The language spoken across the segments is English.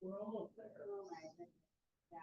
We're almost there. Oh my goodness. Yeah.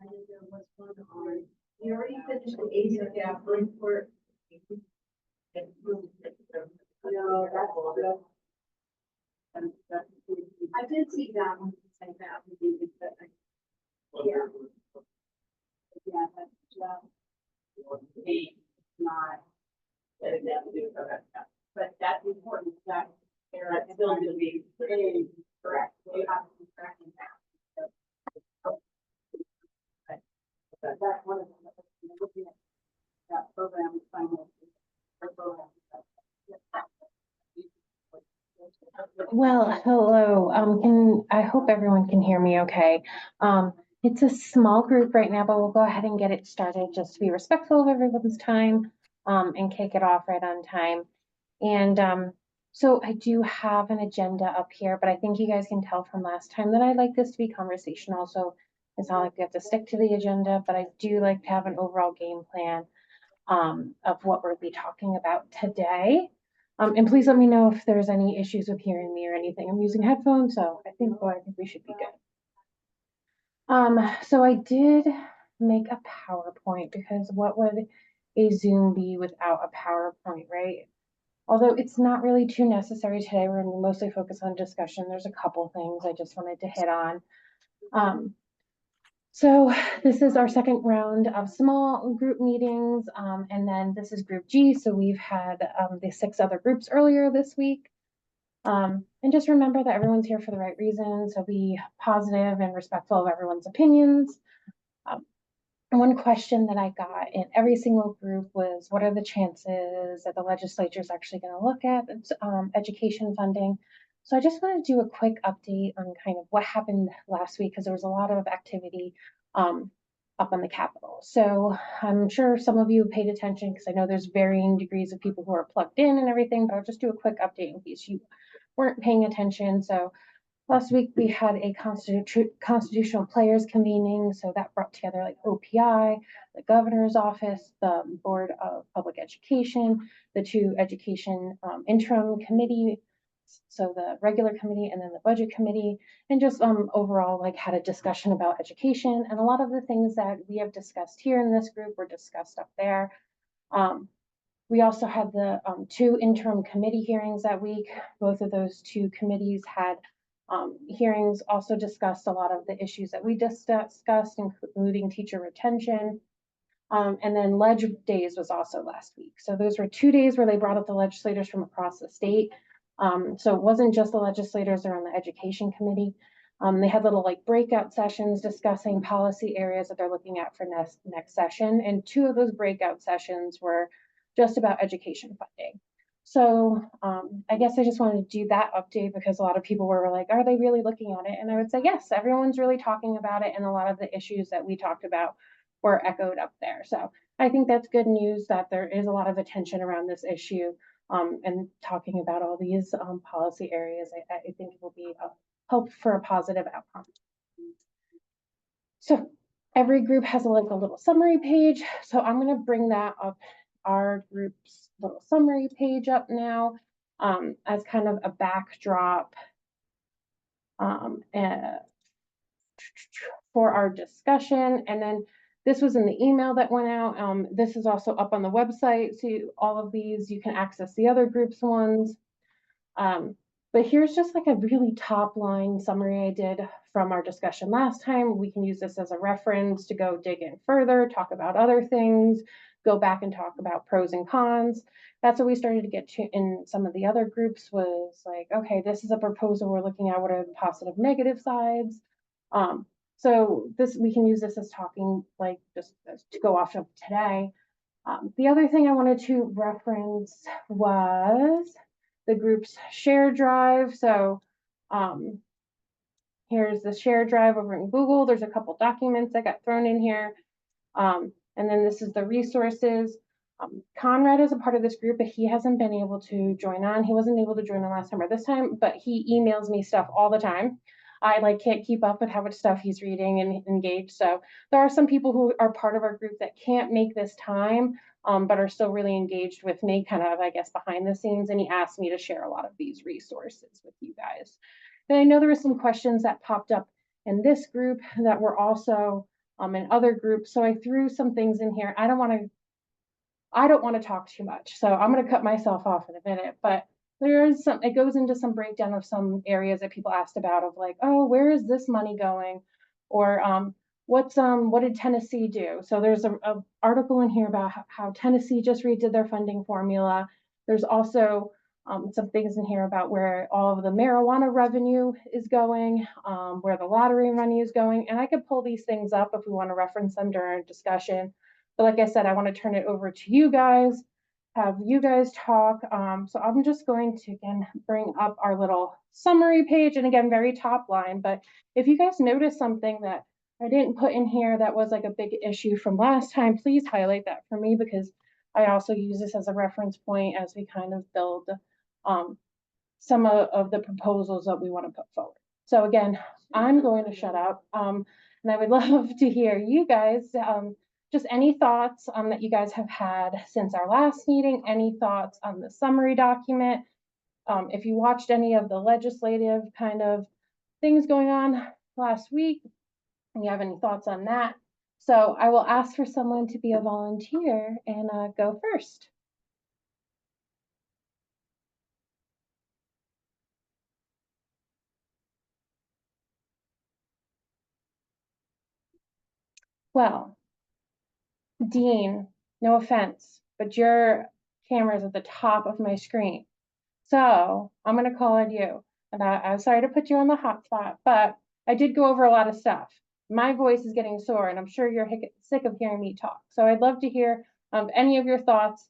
And there was one on, you already finished the ACF report. No, that's good. I did see that one, like that. Yeah. Yeah, that's, not. But that's important, that they're still going to be correct. They have to be tracking that. But that's one of them, looking at that program, Well, hello. I hope everyone can hear me okay. It's a small group right now, but we'll go ahead and get it started just to be respectful of everyone's time, and kick it off right on time. And so I do have an agenda up here, but I think you guys can tell from last time that I like this to be conversational. So it's not like we have to stick to the agenda, but I do like to have an overall game plan of what we'll be talking about today. And please let me know if there's any issues with hearing me or anything. I'm using headphones, so I think we should be good. So I did make a PowerPoint because what would a Zoom be without a PowerPoint, right? Although it's not really too necessary today, we're going to mostly focus on discussion. There's a couple things I just wanted to hit on. So this is our second round of small group meetings, and then this is group G. So we've had the 6 other groups earlier this week. And just remember that everyone's here for the right reasons. So be positive and respectful of everyone's opinions. One question that I got in every single group was, what are the chances that the legislature is actually going to look at education funding? So I just want to do a quick update on kind of what happened last week, because there was a lot of activity up on the Capitol. So I'm sure some of you paid attention, because I know there's varying degrees of people who are plugged in and everything, but I'll just do a quick update in case you weren't paying attention. So last week we had a constitutional players convening, so that brought together like OPI, the governor's office, the Board of Public Education, the 2 education interim committee, so the regular committee and then the budget committee, and just overall like had a discussion about education. And a lot of the things that we have discussed here in this group were discussed up there. We also had the 2 interim committee hearings that week. Both of those 2 committees had hearings, also discussed a lot of the issues that we discussed, including teacher retention. And then Ledge Days was also last week. So those were 2 days where they brought up the legislators from across the state. So it wasn't just the legislators that are on the education committee. They had little like breakout sessions discussing policy areas that they're looking at for next session. And 2 of those breakout sessions were just about education funding. So I guess I just wanted to do that update because a lot of people were like, are they really looking at it? And I would say, yes, everyone's really talking about it. And a lot of the issues that we talked about were echoed up there. So I think that's good news that there is a lot of attention around this issue, and talking about all these policy areas. I think it will be a hope for a positive outcome. So every group has like a little summary page. So I'm going to bring that up, our group's little summary page up now, as kind of a backdrop for our discussion. And then This was in the email that went out. This is also up on the website. So all of these, you can access the other groups ones. But here's just like a really top line summary I did from our discussion last time. We can use this as a reference to go dig in further, talk about other things, go back and talk about pros and cons. That's what we started to get to in some of the other groups was like, okay, this is a proposal we're looking at. What are the positive, negative sides? So this we can use this as talking like just to go off of today. The other thing I wanted to reference was the group's share drive. So here's the share drive over in Google. There's a couple documents that got thrown in here. And then this is the resources. Conrad is a part of this group, but he hasn't been able to join on. He wasn't able to join on last time or this time, but he emails me stuff all the time. I like can't keep up with how much stuff he's reading and engaged. So there are some people who are part of our group that can't make this time, but are still really engaged with me, kind of, I guess, behind the scenes. And he asked me to share a lot of these resources with you guys. And I know there were some questions that popped up in this group that were also in other groups. So I threw some things in here. I don't want to talk too much. So I'm going to cut myself off in a minute, but there is some, it goes into some breakdown of some areas that people asked about of like, oh, where is this money going? Or what did Tennessee do? So there's a article in here about how Tennessee just redid their funding formula. There's also some things in here about where all of the marijuana revenue is going, where the lottery money is going. And I could pull these things up if we want to reference them during discussion. But like I said, I want to turn it over to you guys, have you guys talk. So I'm just going to, again, bring up our little summary page. And again, very top line. But if you guys notice something that I didn't put in here that was like a big issue from last time, please highlight that for me, because I also use this as a reference point as we kind of build some of the proposals that we want to put forward. So again, I'm going to shut up. And I would love to hear you guys, just any thoughts that you guys have had since our last meeting, any thoughts on the summary document. If you watched any of the legislative kind of things going on last week, and you have any thoughts on that. So I will ask for someone to be a volunteer and go first. Well, Dean, no offense, but your camera is at the top of my screen. So I'm going to call on you. And I'm sorry to put you on the hot spot, but I did go over a lot of stuff. My voice is getting sore, and I'm sure you're sick of hearing me talk. So I'd love to hear any of your thoughts,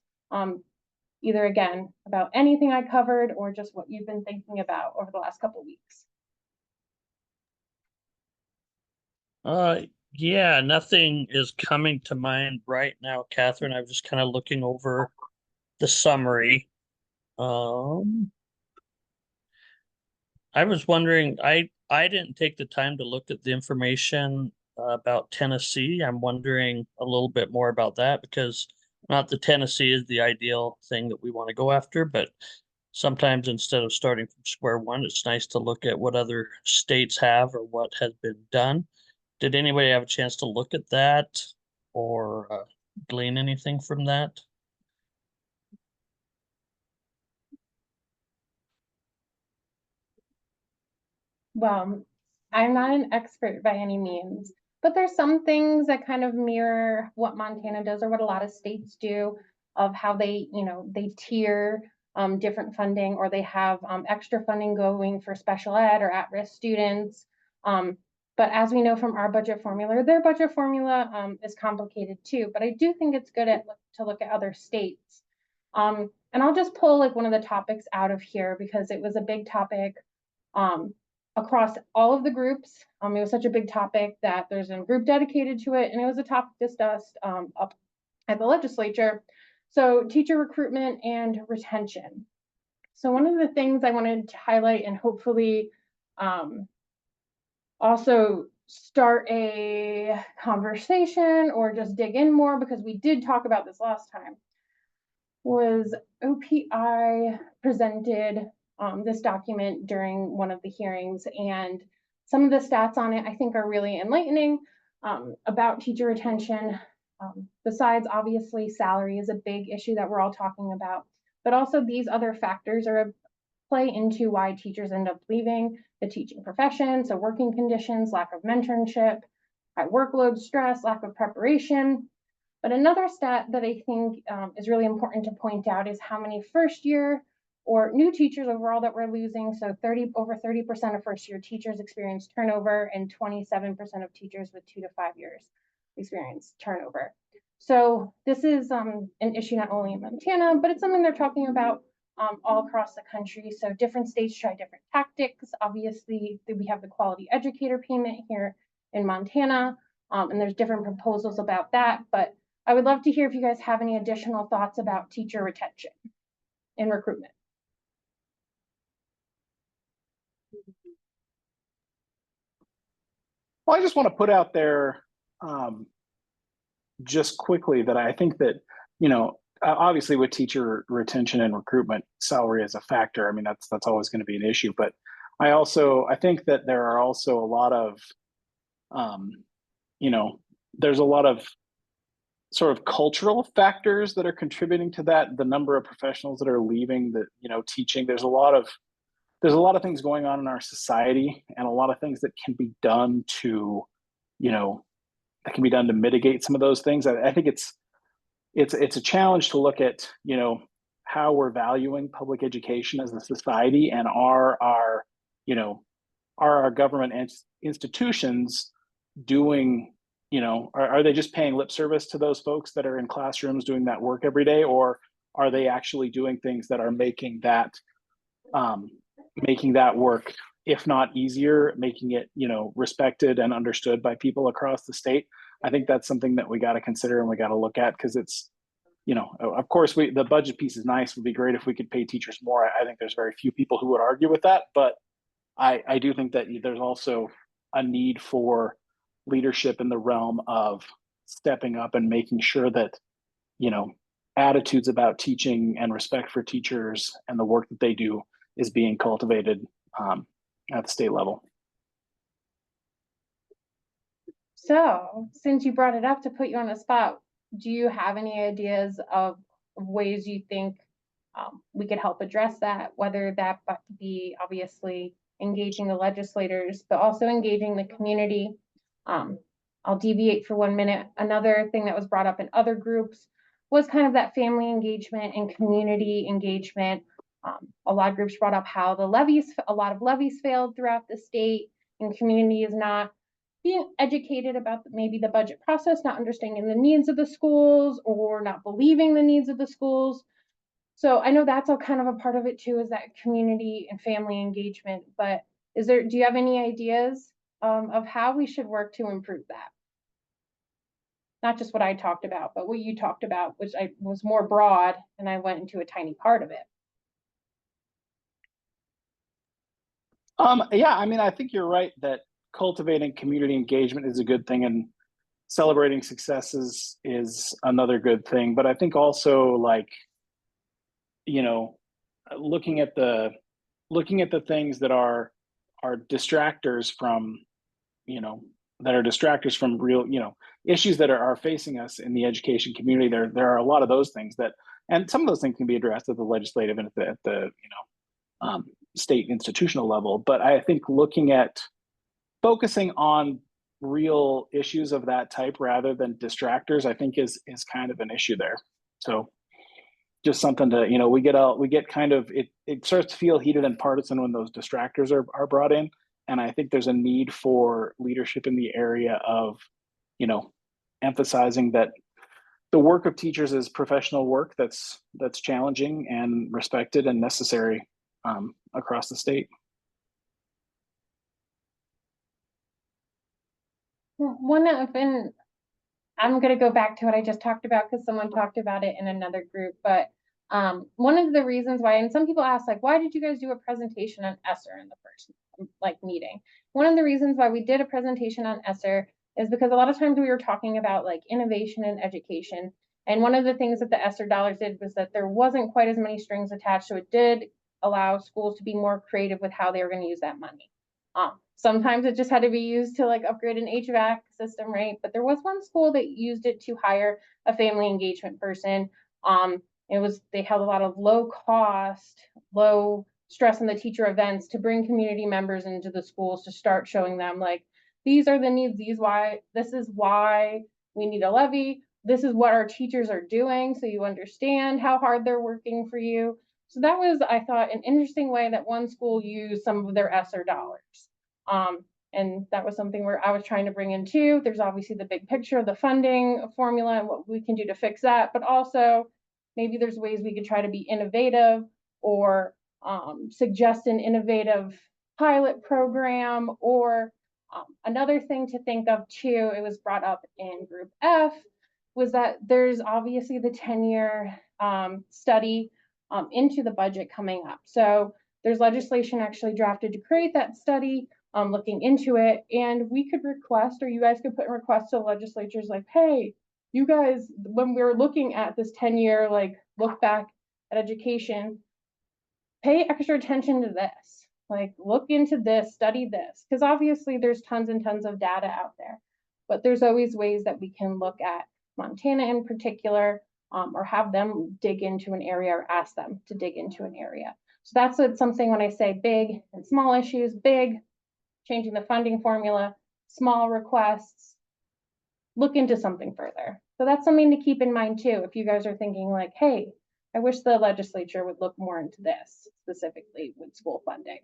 either again, about anything I covered or just what you've been thinking about over the last couple of weeks. Yeah, nothing is coming to mind right now, Catherine. I was just kind of looking over the summary. I was wondering, I didn't take the time to look at the information about Tennessee. I'm wondering a little bit more about that, because not that Tennessee is the ideal thing that we want to go after, but sometimes instead of starting from square one, it's nice to look at what other states have or what has been done. Did anybody have a chance to look at that or glean anything from that? Well, I'm not an expert by any means, but there's some things that kind of mirror what Montana does or what a lot of states do of how they, they tier different funding, or they have extra funding going for special ed or at-risk students. But as we know from our budget formula, their budget formula is complicated too. But I do think it's good to look at other states. And I'll just pull like one of the topics out of here because it was a big topic across all of the groups. It was such a big topic that there's a group dedicated to it, and it was a topic discussed up at the legislature. So teacher recruitment and retention. So one of the things I wanted to highlight and hopefully also start a conversation or just dig in more, because we did talk about this last time, was OPI presented this document during one of the hearings, and some of the stats on it I think are really enlightening. about teacher retention. Besides, obviously, salary is a big issue that we're all talking about, but also these other factors are play into why teachers end up leaving the teaching profession. So working conditions, lack of mentorship, high workload, stress, lack of preparation. But another stat that I think is really important to point out is how many first year or new teachers overall that we're losing. So over 30% of first year teachers experience turnover, and 27% of teachers with 2 to 5 years experience turnover. So this is an issue not only in Montana, but it's something they're talking about all across the country. So different states try different tactics. Obviously, we have the quality educator payment here in Montana, and there's different proposals about that. But I would love to hear if you guys have any additional thoughts about teacher retention and recruitment. Well, I just want to put out there just quickly that I think that, obviously with teacher retention and recruitment, salary is a factor. I mean, that's always going to be an issue. But I think that there are also a lot of, there's a lot of sort of cultural factors that are contributing to that. The number of professionals that are leaving the, teaching, there's a lot of things going on in our society, and a lot of things that can be done to, mitigate some of those things. I think it's a challenge to look at, how we're valuing public education as a society, and are our government institutions doing, are they just paying lip service to those folks that are in classrooms doing that work every day, or are they actually doing things that are making that work, if not easier, making it, respected and understood by people across the state? I think that's something that we got to consider and we got to look at, because it's, of course, the budget piece is nice. It would be great if we could pay teachers more. I think there's very few people who would argue with that, but I do think that there's also a need for leadership in the realm of stepping up and making sure that, attitudes about teaching and respect for teachers and the work that they do is being cultivated at the state level. So, since you brought it up, to put you on the spot, do you have any ideas of ways you think we could help address that, whether that be obviously engaging the legislators, but also engaging the community? I'll deviate for 1 minute. Another thing that was brought up in other groups was kind of that family engagement and community engagement. A lot of groups brought up how a lot of levies failed throughout the state, and community is not being educated about maybe the budget process, not understanding the needs of the schools, or not believing the needs of the schools. So I know that's all kind of a part of it too, is that community and family engagement. But do you have any ideas of how we should work to improve that? Not just what I talked about, but what you talked about, which was more broad, and I went into a tiny part of it. Yeah, I mean, I think you're right that cultivating community engagement is a good thing, and celebrating successes is another good thing. But I think also, like, looking at the things that are distractors from, real, issues that are facing us in the education community. There are a lot of those things and some of those things can be addressed at the legislative and at the state institutional level. But I think focusing on real issues of that type rather than distractors, I think is kind of an issue there. So just something to, we get kind of, it starts to feel heated and partisan when those distractors are brought in. And I think there's a need for leadership in the area of, emphasizing that the work of teachers is professional work that's challenging and respected and necessary across the state. And I'm going to go back to what I just talked about, because someone talked about it in another group. But one of the reasons why, and some people ask, like, why did you guys do a presentation on ESSER in the first meeting? One of the reasons why we did a presentation on ESSER is because a lot of times we were talking about like innovation in education. And one of the things that the ESSER dollars did was that there wasn't quite as many strings attached. So it did allow schools to be more creative with how they were going to use that money. Sometimes it just had to be used to like upgrade an HVAC system, right? But there was one school that used it to hire a family engagement person. They held a lot of low cost, low stress on the teacher events to bring community members into the schools to start showing them like, these are the needs, this is why we need a levy. This is what our teachers are doing. So you understand how hard they're working for you. So that was, I thought, an interesting way that one school used some of their ESSER dollars. And that was something where I was trying to bring in too. There's obviously the big picture of the funding formula and what we can do to fix that, but also maybe there's ways we could try to be innovative or suggest an innovative pilot program. Or another thing to think of too, it was brought up in Group F, was that there's obviously the 10-year study into the budget coming up. So there's legislation actually drafted to create that study, looking into it, and we could request, or you guys could put in requests to legislatures like, hey, you guys, when we're looking at this 10-year like look back at education, pay extra attention to this, like look into this, study this, because obviously there's tons and tons of data out there, but there's always ways that we can look at Montana in particular, or have them dig into an area or ask them to dig into an area. So that's something when I say big and small issues, big, changing the funding formula, small requests, look into something further. So that's something to keep in mind too, if you guys are thinking like, hey, I wish the legislature would look more into this, specifically with school funding.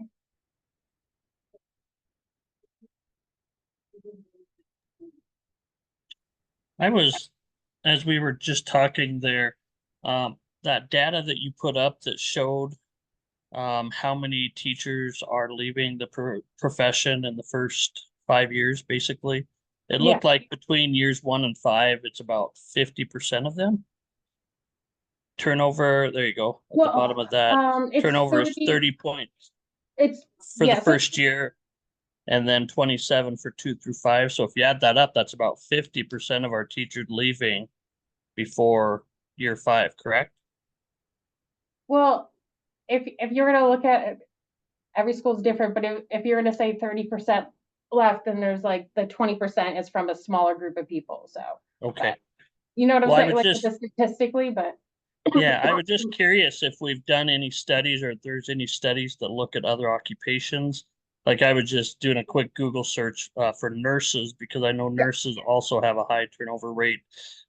As we were just talking there, that data that you put up that showed how many teachers are leaving the profession in the first 5 years, basically. It Yeah. looked like between years 1 and 5, it's about 50% of them. Turnover, there you go, at the bottom of that. It's Turnover is 30 30 points It's for the yeah, so first year, and then 27 for 2 through 5. So if you add that up, that's about 50% of our teachers leaving before year 5, correct? well, if you're gonna look at it, every school's different, but if you're gonna say 30% left, then there's like the 20% is from a smaller group of people. So Okay. you know what I'm Well, I saying, was like just statistically, but Yeah, I was just curious if we've done any studies or if there's any studies that look at other occupations. Like I was just doing a quick Google search for nurses because I know nurses also have a high turnover rate,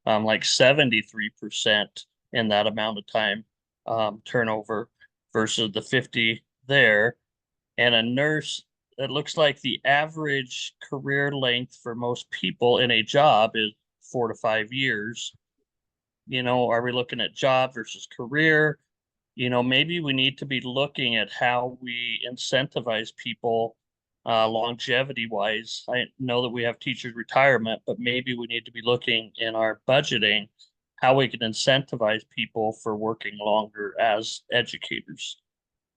like 73% in that amount of time turnover versus the 50 there. And a nurse, it looks like the average career length for most people in a job is 4 to 5 years. Are we looking at job versus career? Maybe we need to be looking at how we incentivize people longevity wise. I know that we have teachers retirement, but maybe we need to be looking in our budgeting how we can incentivize people for working longer as educators.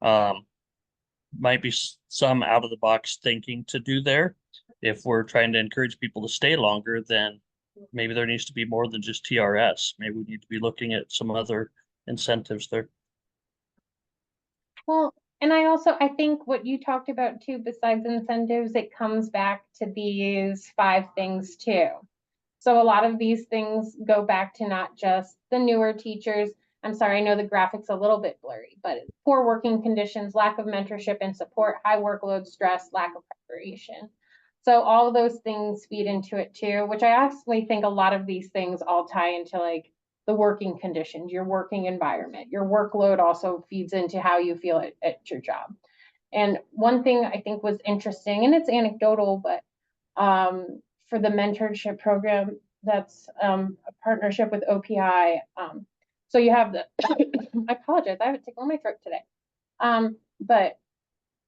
Might be some out of the box thinking to do there. If we're trying to encourage people to stay longer, then maybe there needs to be more than just TRS. Maybe we need to be looking at some other incentives there. well, and I think what you talked about too, besides incentives, it comes back to these 5 things too. So a lot of these things go back to not just the newer teachers. I'm sorry, I know the graphic's a little bit blurry, but poor working conditions, lack of mentorship and support, high workload, stress, lack of preparation. So all of those things feed into it too, which I actually think a lot of these things all tie into like the working conditions, your working environment, your workload also feeds into how you feel at your job. And one thing I think was interesting, and it's anecdotal, but for the mentorship program, that's a partnership with OPI. So you have the, I apologize, I have a tickle in my throat today. But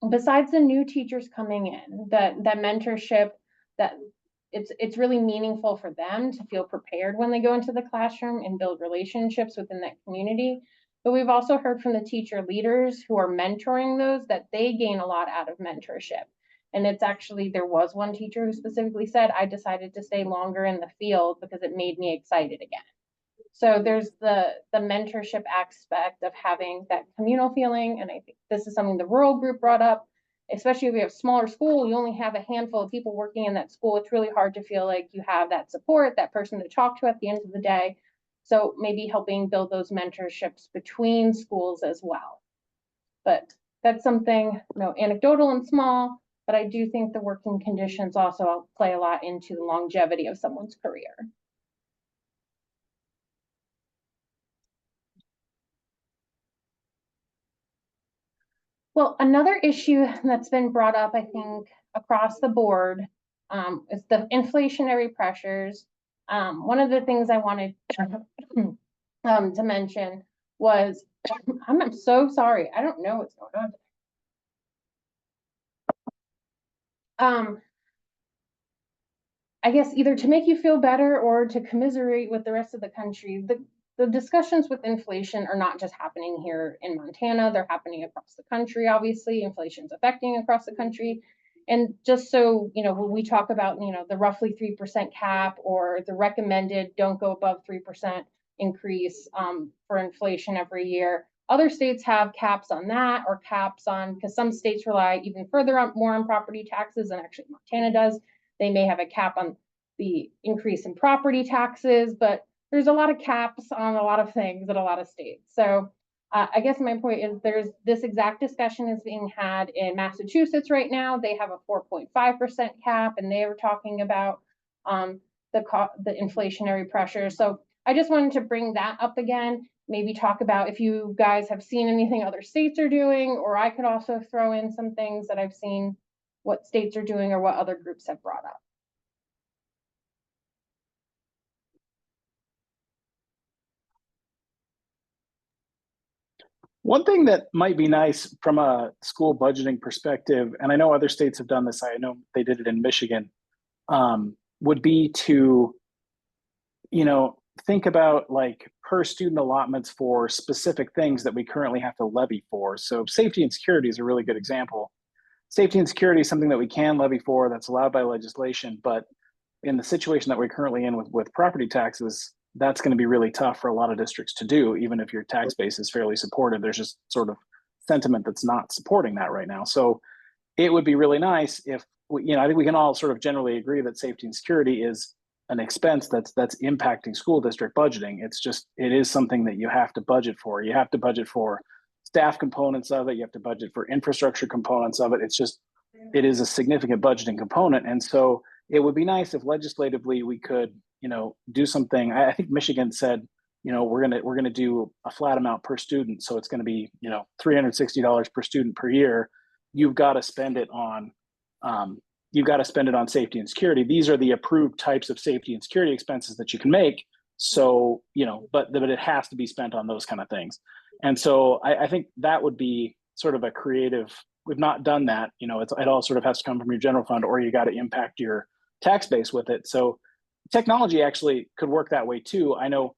besides the new teachers coming in, that mentorship, that it's really meaningful for them to feel prepared when they go into the classroom and build relationships within that community. But we've also heard from the teacher leaders who are mentoring those that they gain a lot out of mentorship. And it's actually, there was one teacher who specifically said, I decided to stay longer in the field because it made me excited again. So there's the mentorship aspect of having that communal feeling. And I think this is something the rural group brought up. especially if you have smaller school, you only have a handful of people working in that school. It's really hard to feel like you have that support, that person to talk to at the end of the day. So maybe helping build those mentorships between schools as well. But that's something, anecdotal and small, but I do think the working conditions also play a lot into the longevity of someone's career. Well, another issue that's been brought up, I think, across the board, is the inflationary pressures. One of the things I wanted to mention was, I'm so sorry, I don't know what's going on. I guess either to make you feel better or to commiserate with the rest of the country, the discussions with inflation are not just happening here in Montana, they're happening across the country. Obviously, inflation's affecting across the country. And just so, when we talk about, the roughly 3% cap or the recommended don't go above 3% increase for inflation every year, other states have caps on that, or caps on, because some states rely even further on more on property taxes than actually Montana does. They may have a cap on the increase in property taxes, but there's a lot of caps on a lot of things in a lot of states. So I guess my point is there's this exact discussion is being had in Massachusetts right now. They have a 4.5% cap, and they were talking about the inflationary pressure. So I just wanted to bring that up again, maybe talk about if you guys have seen anything other states are doing, or I could also throw in some things that I've seen what states are doing or what other groups have brought up. One thing that might be nice from a school budgeting perspective, and I know other states have done this, I know they did it in Michigan, would be to, think about like per student allotments for specific things that we currently have to levy for. So safety and security is a really good example. Safety and security is something that we can levy for that's allowed by legislation, but in the situation that we're currently in with property taxes, that's going to be really tough for a lot of districts to do, even if your tax base is fairly supportive. There's just sort of sentiment that's not supporting that right now. So it would be really nice if, I think we can all sort of generally agree that safety and security is an expense that's impacting school district budgeting. It is something that you have to budget for. You have to budget for staff components of it. You have to budget for infrastructure components of it. It is a significant budgeting component. And so it would be nice if legislatively we could, do something. I think Michigan said, we're gonna do a flat amount per student. So it's going to be, $360 per student per year. You've got to spend it on safety and security. These are the approved types of safety and security expenses that you can make. So, but it has to be spent on those kind of things. And so I think that would be sort of a creative. We've not done that. It all sort of has to come from your general fund, or you got to impact your tax base with it. So technology actually could work that way too. I know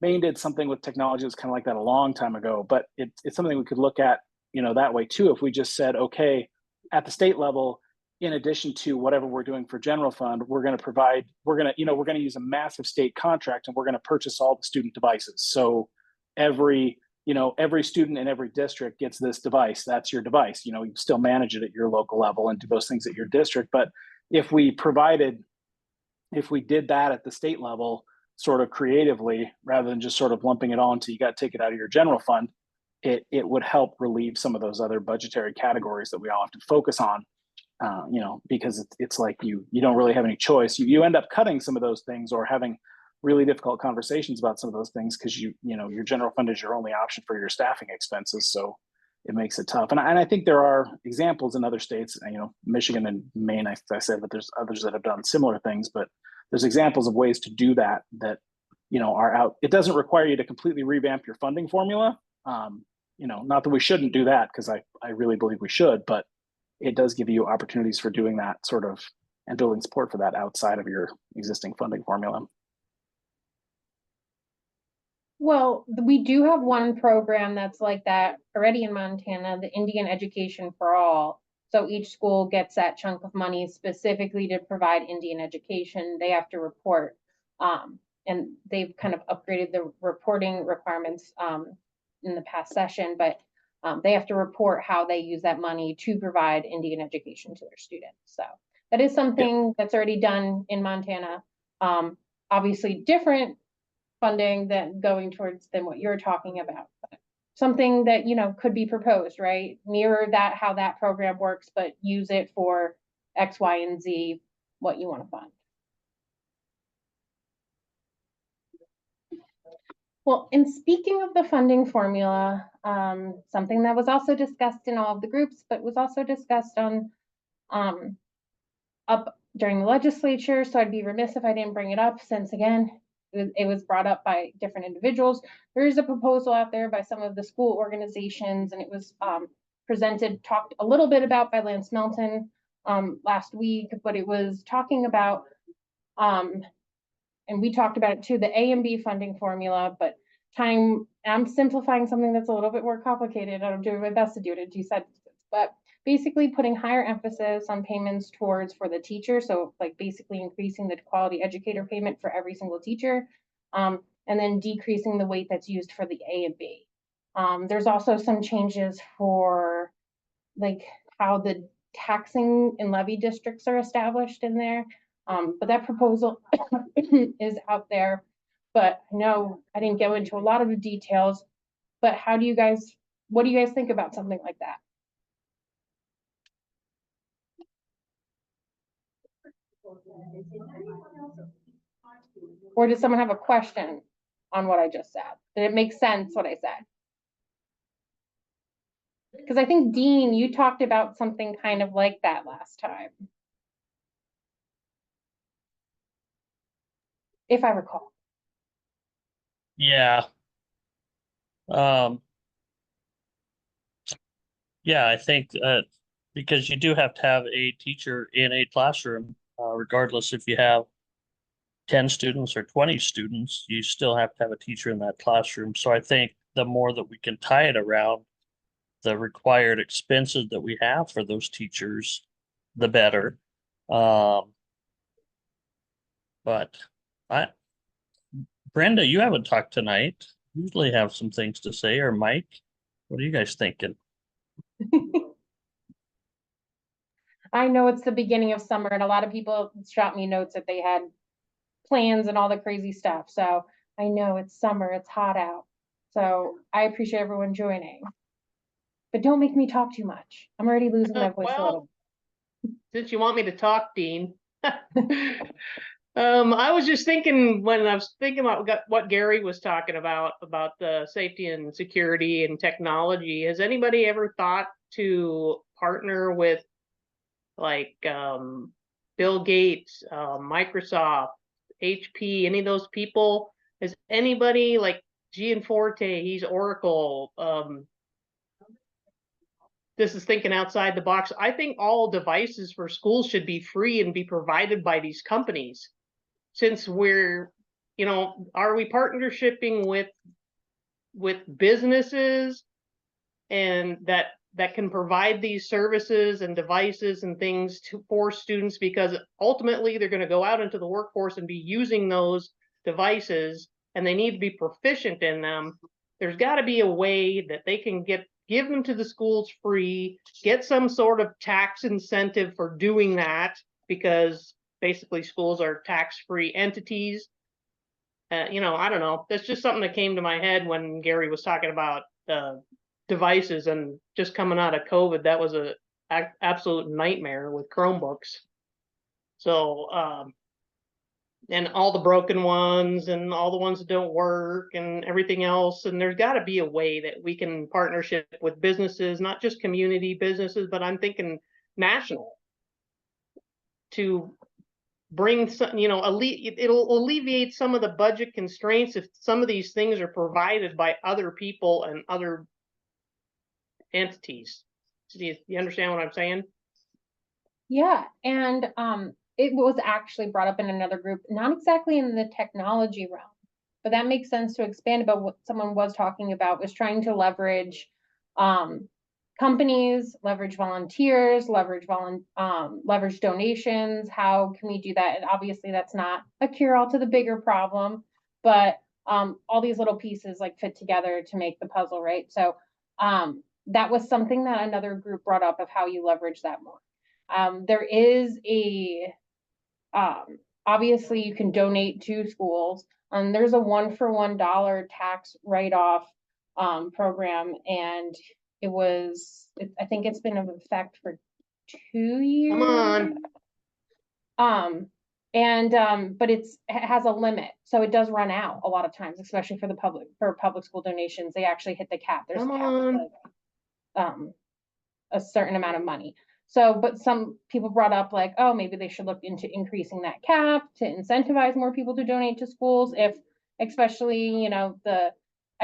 Maine did something with technology that's kind of like that a long time ago, but it's something we could look at, that way too. If we just said, okay, at the state level, in addition to whatever we're doing for general fund, we're going to use a massive state contract, and we're going to purchase all the student devices. So every student in every district gets this device. That's your device. You still manage it at your local level and do those things at your district. But if we did that at the state level, sort of creatively, rather than just sort of lumping it all into you got to take it out of your general fund, it would help relieve some of those other budgetary categories that we all have to focus on. Because it's like you don't really have any choice. You end up cutting some of those things or having really difficult conversations about some of those things because your general fund is your only option for your staffing expenses. So it makes it tough. And I think there are examples in other states, Michigan and Maine, I said, but there's others that have done similar things, but there's examples of ways to do that are out. It doesn't require you to completely revamp your funding formula. Not that we shouldn't do that, because I really believe we should, but it does give you opportunities for doing that sort of and building support for that outside of your existing funding formula. Well, we do have one program that's like that already in Montana, the Indian Education for All. So each school gets that chunk of money specifically to provide Indian education. They have to report, and they've kind of upgraded the reporting requirements in the past session. But They have to report how they use that money to provide Indian education to their students. So that is something that's already done in Montana. Obviously different funding than going towards than what you're talking about. But something that, you know, could be proposed, right? Mirror that, how that program works, but use it for X, Y, and Z, what you want to fund. Well, and speaking of the funding formula, something that was also discussed in all of the groups, but was also discussed on up during the legislature. So I'd be remiss if I didn't bring it up, since again, it was brought up by different individuals. There is a proposal out there by some of the school organizations, and it was talked a little bit about by Lance Melton last week, but it was talking about and we talked about it too, the A and B funding formula, but I'm simplifying something that's a little bit more complicated. I'm doing my best to do it in 2 sentences, but basically putting higher emphasis on payments towards for the teacher. So like basically increasing the quality educator payment for every single teacher, and then decreasing the weight that's used for the A and B. There's also some changes for like how the taxing and levy districts are established in there. But that proposal is out there. But no, I didn't go into a lot of the details. But what do you guys think about something like that? Or does someone have a question on what I just said? Did it make sense what I said? Because I think, Dean, you talked about something kind of like that last time, if I recall. Yeah. Yeah, I think because you do have to have a teacher in a classroom, regardless if you have 10 students or 20 students, you still have to have a teacher in that classroom. So I think the more that we can tie it around the required expenses that we have for those teachers, the better. But Brenda, you haven't talked tonight. You usually have some things to say, or Mike. What are you guys thinking? I know it's the beginning of summer, and a lot of people shot me notes that they had plans and all the crazy stuff. So I know it's summer, it's hot out. So I appreciate everyone joining. But don't make me talk too much. I'm already losing my voice a little. Since you want me to talk, Dean. I was just thinking when I was thinking about what Gary was talking about the safety and security and technology. Has anybody ever thought to partner with like Bill Gates, Microsoft, HP, any of those people? Has anybody like Gianforte, he's Oracle, this is thinking outside the box. I think all devices for schools should be free and be provided by these companies. Since we're, you know, are we partnershiping with businesses and that can provide these services and devices and things for students, because ultimately they're going to go out into the workforce and be using those devices and they need to be proficient in them. There's got to be a way that they can give them to the schools free, get some sort of tax incentive for doing that, because basically schools are tax-free entities. You know, I don't know. That's just something that came to my head when Gary was talking about devices, and just coming out of COVID, that was a absolute nightmare with Chromebooks. So, and all the broken ones and all the ones that don't work and everything else. And there's got to be a way that we can partnership with businesses, not just community businesses, but I'm thinking national, to bring some, you know, it'll alleviate some of the budget constraints if some of these things are provided by other people and other entities. Do you understand what I'm saying? Yeah, and it was actually brought up in another group, not exactly in the technology realm, but that makes sense to expand about what someone was talking about, was trying to leverage companies, leverage volunteers, leverage donations. How can we do that? And obviously that's not a cure-all to the bigger problem, but all these little pieces like fit together to make the puzzle, right? So that was something that another group brought up of how you leverage that more. There is obviously you can donate to schools. There's a $1 tax write-off program, and I think it's been in effect for 2 years. Come on. But it has a limit, so it does run out a lot of times, especially for public school donations. They actually hit the cap. There's a Come cap on. of a certain amount of money. So, but some people brought up like, oh, maybe they should look into increasing that cap to incentivize more people to donate to schools, if especially, you know, the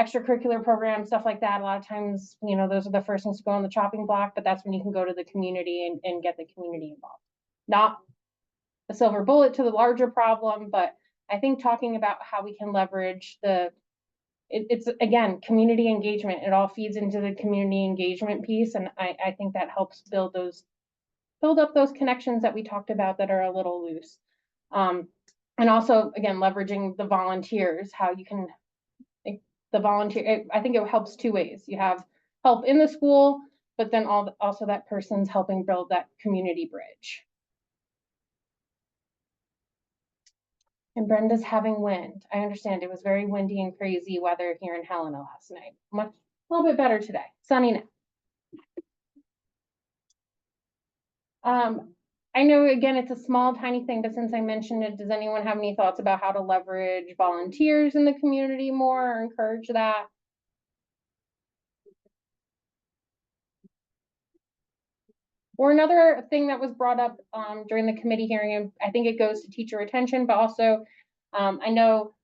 extracurricular programs, stuff like that. A lot of times, you know, those are the first things to go on the chopping block, but that's when you can go to the community and get the community involved. Not a silver bullet to the larger problem, but I think talking about how we can leverage it's again, community engagement. It all feeds into the community engagement piece. And I think that helps build up those connections that we talked about that are a little loose. And also, again, leveraging the volunteers, how you can, I think it helps 2 ways. You have help in the school, but then also that person's helping build that community bridge. And Brenda's having wind. I understand it was very windy and crazy weather here in Helena last night. A little bit better today. Sunny now. I know, again, it's a small, tiny thing, but since I mentioned it, does anyone have any thoughts about how to leverage volunteers in the community more or encourage that? Or another thing that was brought up during the committee hearing, and I think it goes to teacher retention, but also I know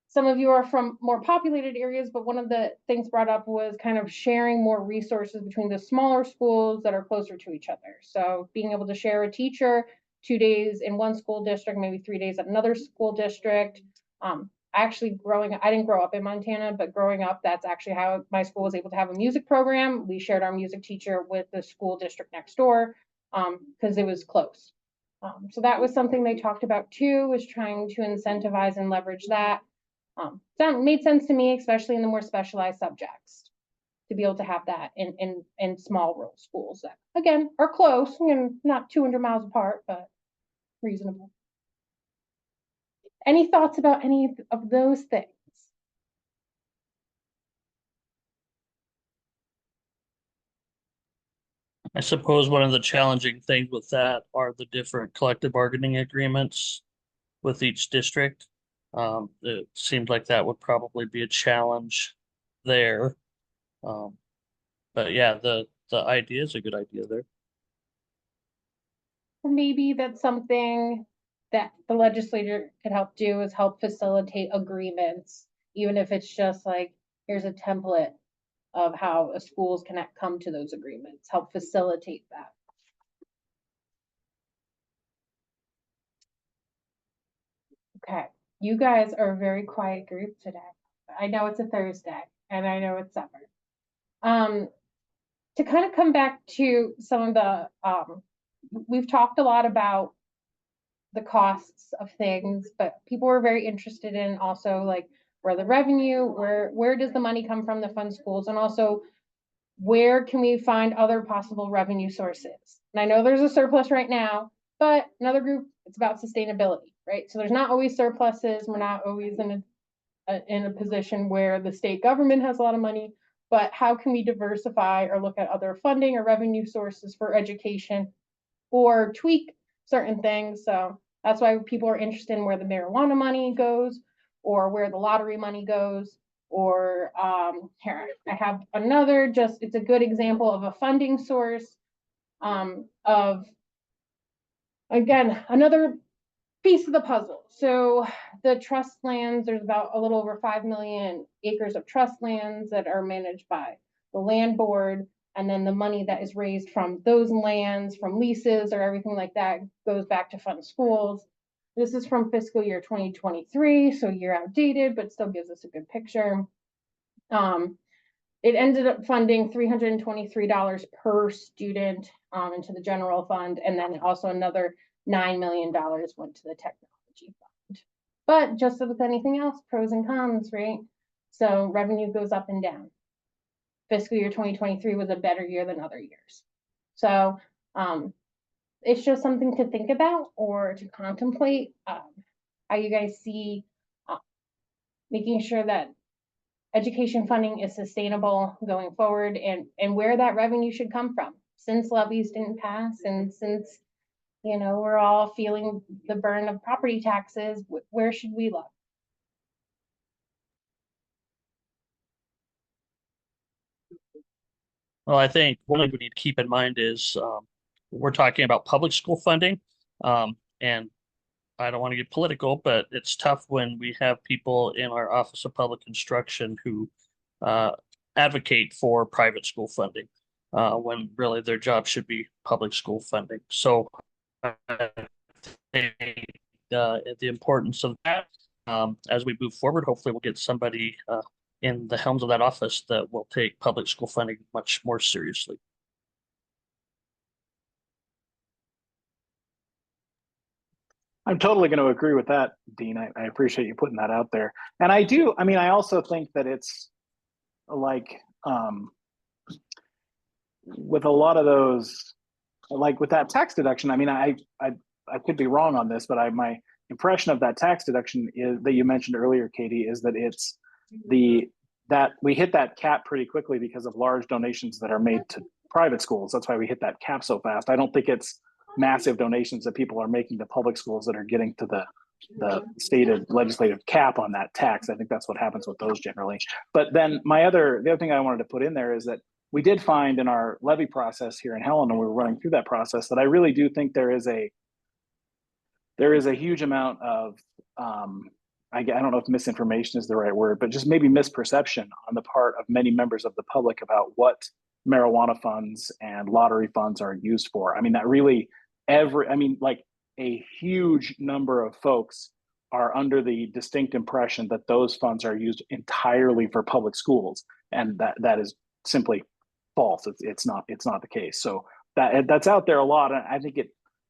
some of you are from more populated areas, but one of the things brought up was kind of sharing more resources between the smaller schools that are closer to each other. So being able to share a teacher 2 days in one school district, maybe 3 days at another school district. I didn't grow up in Montana, but growing up, that's actually how my school was able to have a music program. We shared our music teacher with the school district next door because it was close. So that was something they talked about too, was trying to incentivize and leverage that. That made sense to me, especially in the more specialized subjects, to be able to have that in small rural schools that, again, are close and not 200 miles apart, but reasonable. Any thoughts about any of those things? I suppose one of the challenging things with that are the different collective bargaining agreements with each district. It seems like that would probably be a challenge there. But yeah, the idea is a good idea there. Maybe that's something that the legislature could help do, is help facilitate agreements, even if it's just like, here's a template of how schools can come to those agreements, help facilitate that. Okay, you guys are a very quiet group today. I know it's a Thursday and I know it's summer. To kind of come back to some of the, we've talked a lot about the costs of things, but people were very interested in also like where the revenue, where does the money come from to fund schools, and also where can we find other possible revenue sources? And I know there's a surplus right now, but another group, it's about sustainability, right? So there's not always surpluses. We're not always in a position where the state government has a lot of money, but how can we diversify or look at other funding or revenue sources for education or tweak certain things? So that's why people are interested in where the marijuana money goes or where the lottery money goes. Or here, I have another, it's a good example of a funding source of, again, another piece of the puzzle. So the trust lands, there's about a little over 5 million acres of trust lands that are managed by the land board. And then the money that is raised from those lands, from leases or everything like that, goes back to fund schools. This is from fiscal year 2023, so year outdated, but still gives us a good picture. It ended up funding $323 per student into the general fund, and then also another $9 million went to the technology fund. But just as with anything else, pros and cons, right? So revenue goes up and down. fiscal year 2023 was a better year than other years. So it's just something to think about or to contemplate, how you guys see making sure that education funding is sustainable going forward, and where that revenue should come from. Since levies didn't pass, and since, you know, we're all feeling the burn of property taxes, where should we look? Well, I think one thing we need to keep in mind is we're talking about public school funding. And I don't want to get political, but it's tough when we have people in our Office of Public Instruction who advocate for private school funding when really their job should be public school funding. So I think the importance of that as we move forward, hopefully we'll get somebody in the helms of that office that will take public school funding much more seriously. I'm totally going to agree with that, Dean. I appreciate you putting that out there. And I do, I mean, I also think that it's like, with a lot of those, like with that tax deduction, I mean, I could be wrong on this, but my impression of that tax deduction is that you mentioned earlier, Katie, is that it's that we hit that cap pretty quickly because of large donations that are made to private schools. That's why we hit that cap so fast. I don't think it's massive donations that people are making to public schools that are getting to the stated legislative cap on that tax. I think that's what happens with those generally. But then the other thing I wanted to put in there is that we did find in our levy process here in Helen, and we were running through that process, that I really do think there is a huge amount of I don't know if misinformation is the right word, but just maybe misperception on the part of many members of the public about what marijuana funds and lottery funds are used for. I mean, that really like a huge number of folks are under the distinct impression that those funds are used entirely for public schools, and that is simply false. It's not the case. So that's out there a lot, and I think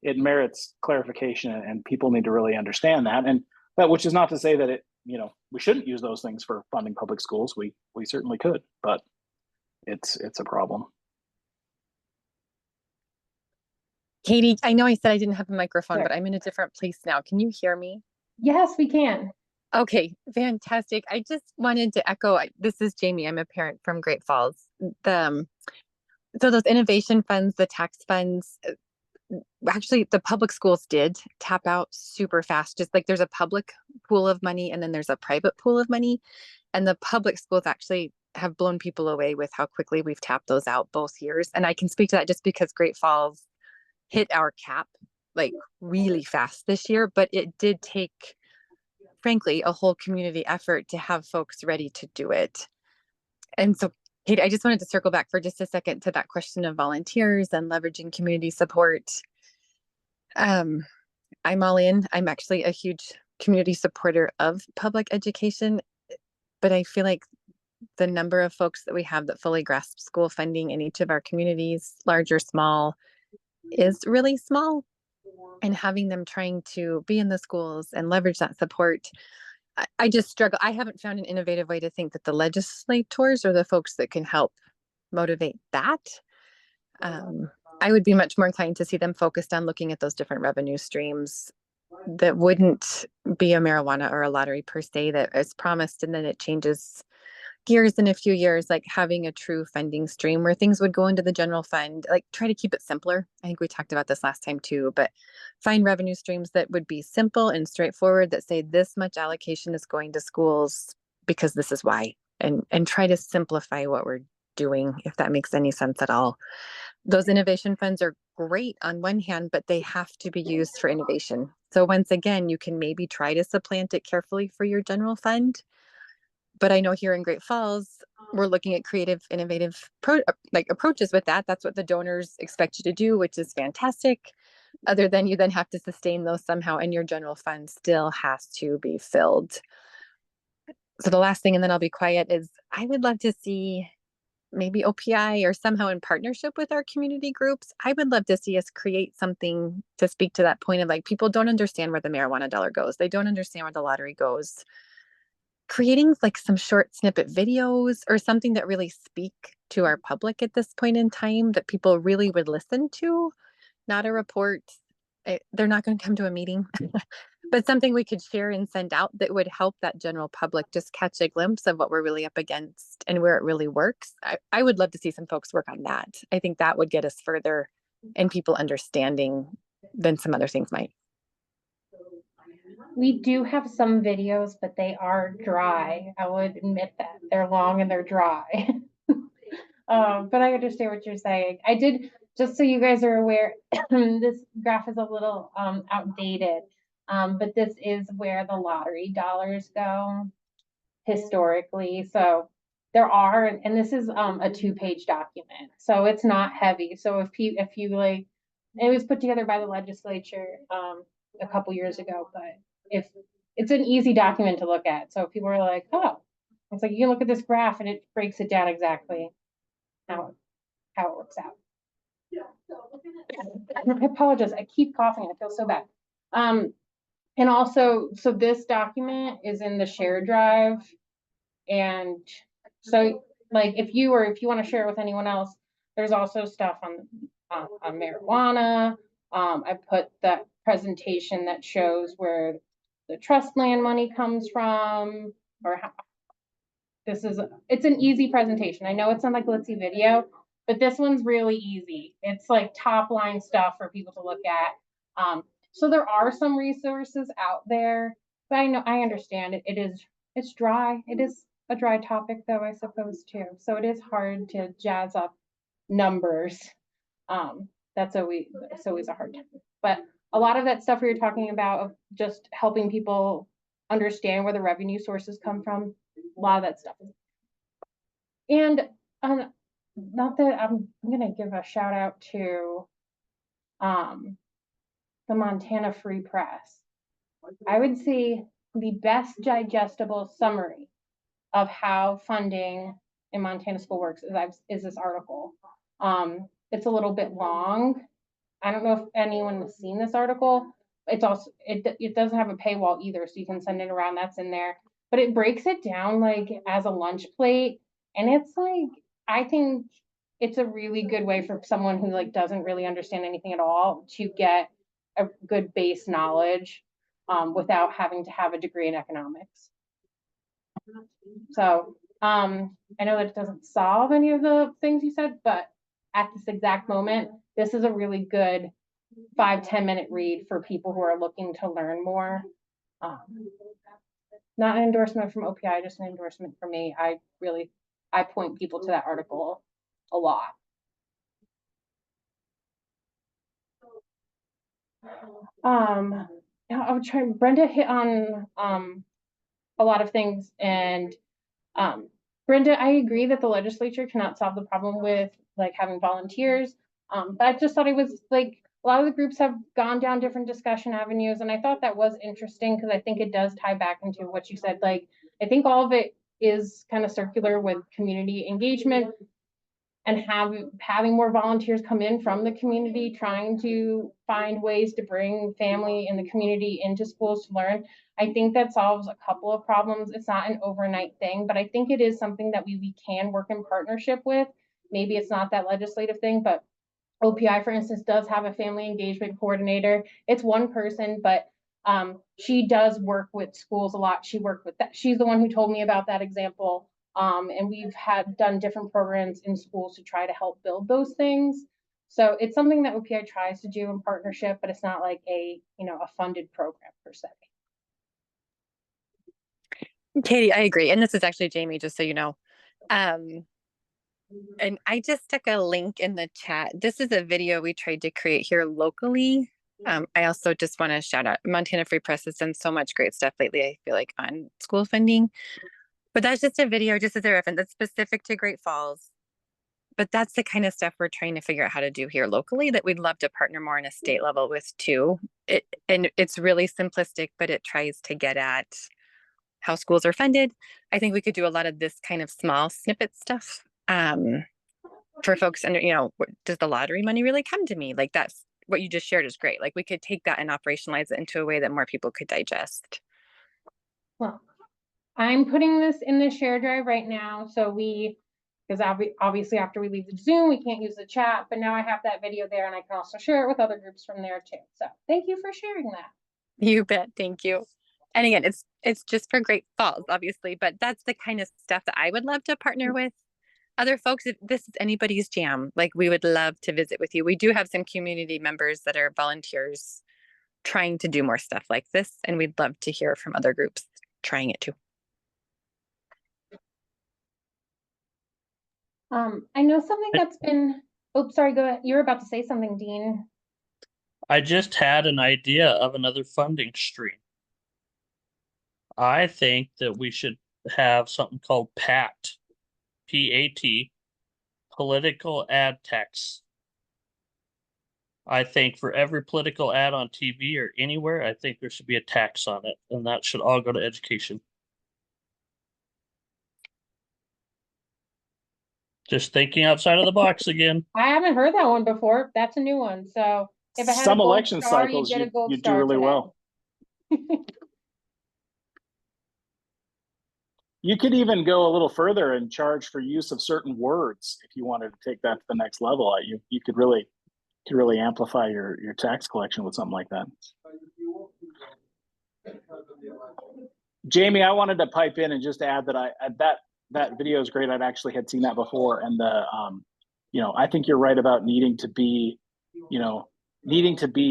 it merits clarification, and people need to really understand that. And that, which is not to say that we shouldn't use those things for funding public schools. We certainly could, but it's a problem. Katie, I know I said I didn't have a microphone, Sure. but I'm in a different place now. Can you hear me? Yes, we can. Okay, fantastic. I just wanted to echo, this is Jamie. I'm a parent from Great Falls. So those innovation funds, the tax funds, actually the public schools did tap out super fast. Just like there's a public pool of money and then there's a private pool of money. And the public schools actually have blown people away with how quickly we've tapped those out both years. And I can speak to that just because Great Falls hit our cap like really fast this year, but it did take, frankly, a whole community effort to have folks ready to do it. And so, Kate, I just wanted to circle back for just a second to that question of volunteers and leveraging community support. I'm all in. I'm actually a huge community supporter of public education, but I feel like the number of folks that we have that fully grasp school funding in each of our communities, large or small, is really small. And having them trying to be in the schools and leverage that support, I just struggle. I haven't found an innovative way to think that the legislators are the folks that can help motivate that. I would be much more inclined to see them focused on looking at those different revenue streams that wouldn't be a marijuana or a lottery per se that is promised, and then it changes gears in a few years, like having a true funding stream where things would go into the general fund, like try to keep it simpler. I think we talked about this last time too, but find revenue streams that would be simple and straightforward, that say this much allocation is going to schools because this is why, and try to simplify what we're doing, if that makes any sense at all. Those innovation funds are great on one hand, but they have to be used for innovation. So once again, you can maybe try to supplant it carefully for your general fund. But I know here in Great Falls, we're looking at creative, innovative approaches with that. That's what the donors expect you to do, which is fantastic. Other than you then have to sustain those somehow, and your general fund still has to be filled. So the last thing, and then I'll be quiet, is I would love to see maybe OPI or somehow in partnership with our community groups. I would love to see us create something to speak to that point of, like, people don't understand where the marijuana dollar goes. They don't understand where the lottery goes. Creating like some short snippet videos or something that really speak to our public at this point in time that people really would listen to, not a report. They're not going to come to a meeting, but something we could share and send out that would help that general public just catch a glimpse of what we're really up against and where it really works. I would love to see some folks work on that. I think that would get us further in people understanding than some other things might. We do have some videos, but they are dry. I would admit that they're long and they're dry. But I understand what you're saying. I did, just so you guys are aware, this graph is a little outdated. But this is where the lottery dollars go historically. So there are, and this is a 2-page document, so it's not heavy. So if you like, it was put together by the legislature a couple years ago, but if it's an easy document to look at. So if people are like, oh, it's like you can look at this graph and it breaks it down exactly how it works out. I apologize. I keep coughing. I feel so bad. And also, so this document is in the share drive. And so like if you want to share it with anyone else, there's also stuff on marijuana. I put that presentation that shows where the trust land money comes from, or how it's an easy presentation. I know it's not like glitzy video, but this one's really easy. It's like top line stuff for people to look at. So there are some resources out there, but I understand it. It's dry. It is a dry topic though, I suppose too. So it is hard to jazz up numbers. That's always a hard time. But a lot of that stuff we were talking about of just helping people understand where the revenue sources come from, a lot of that stuff. And not that I'm gonna give a shout out to the Montana Free Press. I would say the best digestible summary of how funding in Montana school works is this article. It's a little bit long. I don't know if anyone has seen this article. It's also, it doesn't have a paywall either, so you can send it around. That's in there, but it breaks it down like as a lunch plate, and it's like, I think it's a really good way for someone who like doesn't really understand anything at all to get a good base knowledge without having to have a degree in economics. So I know that it doesn't solve any of the things you said, but at this exact moment, this is a really good 5-10 minute read for people who are looking to learn more. Not an endorsement from OPI, just an endorsement for me. I point people to that article a lot. I'll try. Brenda hit on a lot of things, and Brenda, I agree that the legislature cannot solve the problem with like having volunteers. But I just thought it was like a lot of the groups have gone down different discussion avenues, and I thought that was interesting because I think it does tie back into what you said. Like, I think all of it is kind of circular with community engagement and having more volunteers come in from the community, trying to find ways to bring family and the community into schools to learn. I think that solves a couple of problems. It's not an overnight thing, but I think it is something that we can work in partnership with. Maybe it's not that legislative thing, but OPI, for instance, does have a family engagement coordinator. It's one person, but she does work with schools a lot. She worked with that. She's the one who told me about that example. And we've done different programs in schools to try to help build those things. So it's something that OPI tries to do in partnership, but it's not like a funded program per se. Katie, I agree. And this is actually Jamie, just so you know. And I just stuck a link in the chat. This is a video we tried to create here locally. I also just want to shout out Montana Free Press has done so much great stuff lately, I feel like, on school funding. But that's just a video, just as a reference, that's specific to Great Falls. But that's the kind of stuff we're trying to figure out how to do here locally that we'd love to partner more on a state level with too. And it's really simplistic, but it tries to get at how schools are funded. I think we could do a lot of this kind of small snippet stuff for folks under, does the lottery money really come to me? Like, that's what you just shared is great. Like, we could take that and operationalize it into a way that more people could digest. Well, I'm putting this in the share drive right now. So we Because obviously after we leave the Zoom, we can't use the chat, but now I have that video there and I can also share it with other groups from there too. So thank you for sharing that. You bet. Thank you. And again, it's just for Great Falls, obviously, but that's the kind of stuff that I would love to partner with other folks. If this is anybody's jam, like we would love to visit with you. We do have some community members that are volunteers trying to do more stuff like this, and we'd love to hear from other groups trying it too. I know something that's been, oh, sorry, go ahead. You were about to say something, Dean. I just had an idea of another funding stream. I think that we should have something called PAT, P-A-T, political ad tax. I think for every political ad on TV or anywhere, I think there should be a tax on it, and that should all go to education. Just thinking outside of the box again. I haven't heard that one before. That's a new one. So if I had Some a gold election star, cycles you'd get a gold you do star really today. well. You could even go a little further and charge for use of certain words if you wanted to take that to the next level. You could really amplify your tax collection with something like that. Jamie, I wanted to pipe in and just add that that video is great. I've actually had seen that before, and I think you're right about needing to be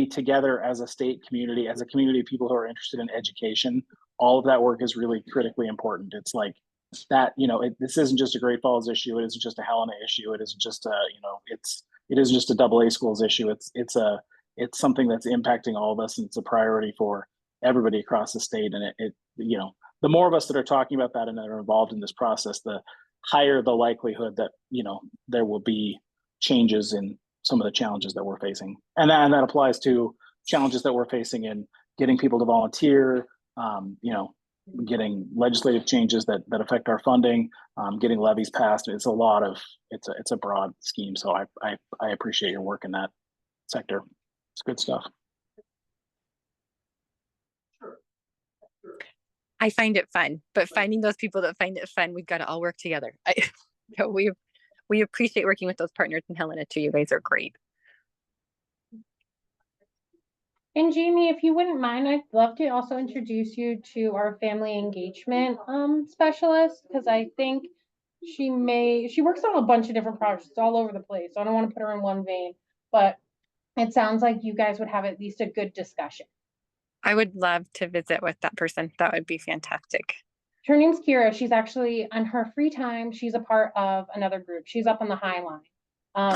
together as a state community, as a community of people who are interested in education. All of that work is really critically important. It's like that, this isn't just a Great Falls issue. It isn't just a Helena issue. It isn't just it isn't just a AA schools issue. It's something that's impacting all of us, and it's a priority for everybody across the state. And the more of us that are talking about that and that are involved in this process, the higher the likelihood that, there will be changes in some of the challenges that we're facing. And that applies to challenges that we're facing in getting people to volunteer, getting legislative changes that affect our funding, getting levies passed. It's a broad scheme. So I appreciate your work in that sector. It's good stuff. I find it fun, but finding those people that find it fun, we've got to all work together. We appreciate working with those partners in Helena too. You guys are great. And Jamie, if you wouldn't mind, I'd love to also introduce you to our family engagement specialist, because I think she works on a bunch of different projects all over the place. So I don't want to put her in one vein, but it sounds like you guys would have at least a good discussion. I would love to visit with that person. That would be fantastic. Her name's Kira. She's actually, on her free time, she's a part of another group. She's up on the High Line.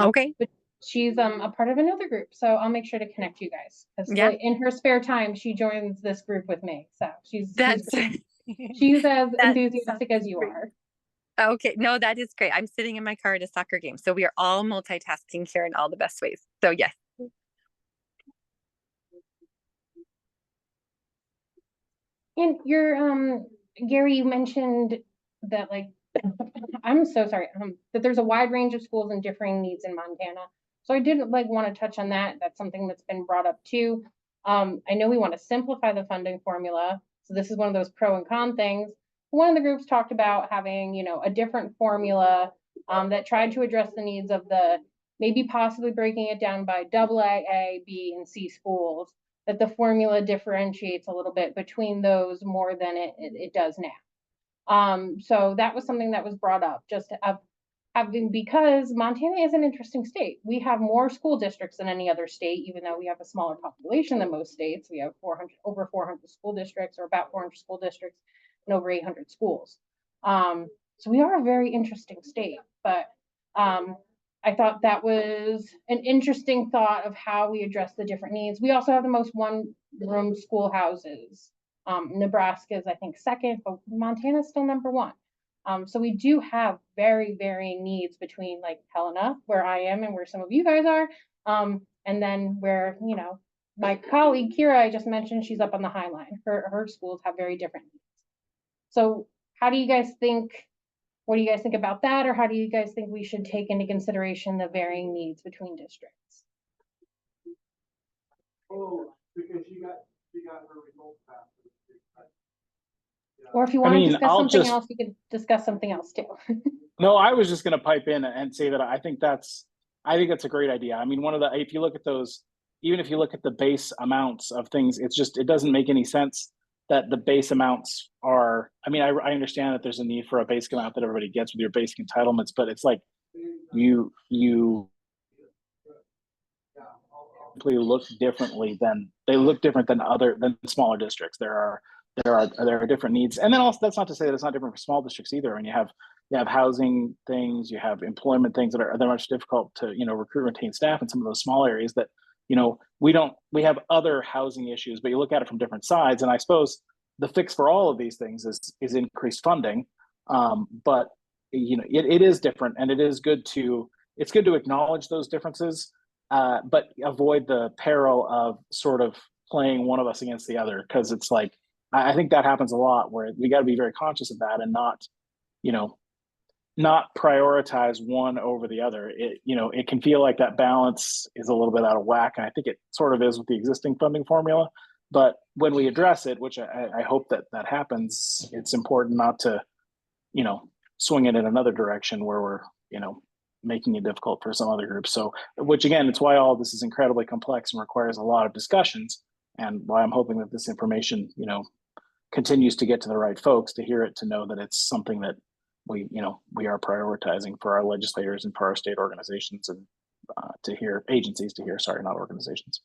Okay. But she's a part of another group. So I'll make sure to connect you guys. Because in her spare time, she joins this group with me. So she's as enthusiastic as you are. Okay. No, that is great. I'm sitting in my car at a soccer game. So we are all multitasking here in all the best ways. So yes. And Gary, you mentioned that I'm so sorry, that there's a wide range of schools and differing needs in Montana. So I did want to touch on that. That's something that's been brought up too. I know we want to simplify the funding formula. So this is one of those pro and con things. One of the groups talked about having, a different formula that tried to address the needs of maybe possibly breaking it down by AA, A, B, and C schools, that the formula differentiates a little bit between those more than it does now. So that was something that was brought up because Montana is an interesting state. We have more school districts than any other state, even though we have a smaller population than most states. We have over 400 school districts, or about 400 school districts, and over 800 schools. So we are a very interesting state, but I thought that was an interesting thought of how we address the different needs. We also have the most one-room schoolhouses. Nebraska is, I think, second, but Montana is still number one. So we do have very varying needs between Helena, where I am, and where some of you guys are, and then where, my colleague Kira, I just mentioned, she's up on the High Line. Her schools have very different needs. So what do you guys think about that? Or how do you guys think we should take into consideration the varying needs between districts? Oh, because she got her results back. Or if you want to discuss something else, you could discuss something else too. No, I was just going to pipe in and say that I think that's a great idea. I mean, if you look at those, even if you look at the base amounts of things, it doesn't make any sense that the base amounts are, I mean, I understand that there's a need for a basic amount that everybody gets with your basic entitlements, but it's like you completely look differently than than smaller districts. There are different needs, and then also that's not to say that it's not different for small districts either. And you have housing things, you have employment things that are they're much difficult to recruit and retain staff in some of those small areas that we have other housing issues, but you look at it from different sides. And I suppose the fix for all of these things is increased funding. But it is different, and it's good to acknowledge those differences, but avoid the peril of sort of playing one of us against the other, because it's like I think that happens a lot, where we got to be very conscious of that and not prioritize one over the other. It can feel like that balance is a little bit out of whack, and I think it sort of is with the existing funding formula. But when we address it, which I hope that happens, it's important not to swing it in another direction where we're making it difficult for some other groups. So, which again, it's why all of this is incredibly complex and requires a lot of discussions, and why I'm hoping that this information continues to get to the right folks to hear it, to know that it's something that we are prioritizing for our legislators and for our state organizations, and agencies to hear, sorry, not organizations.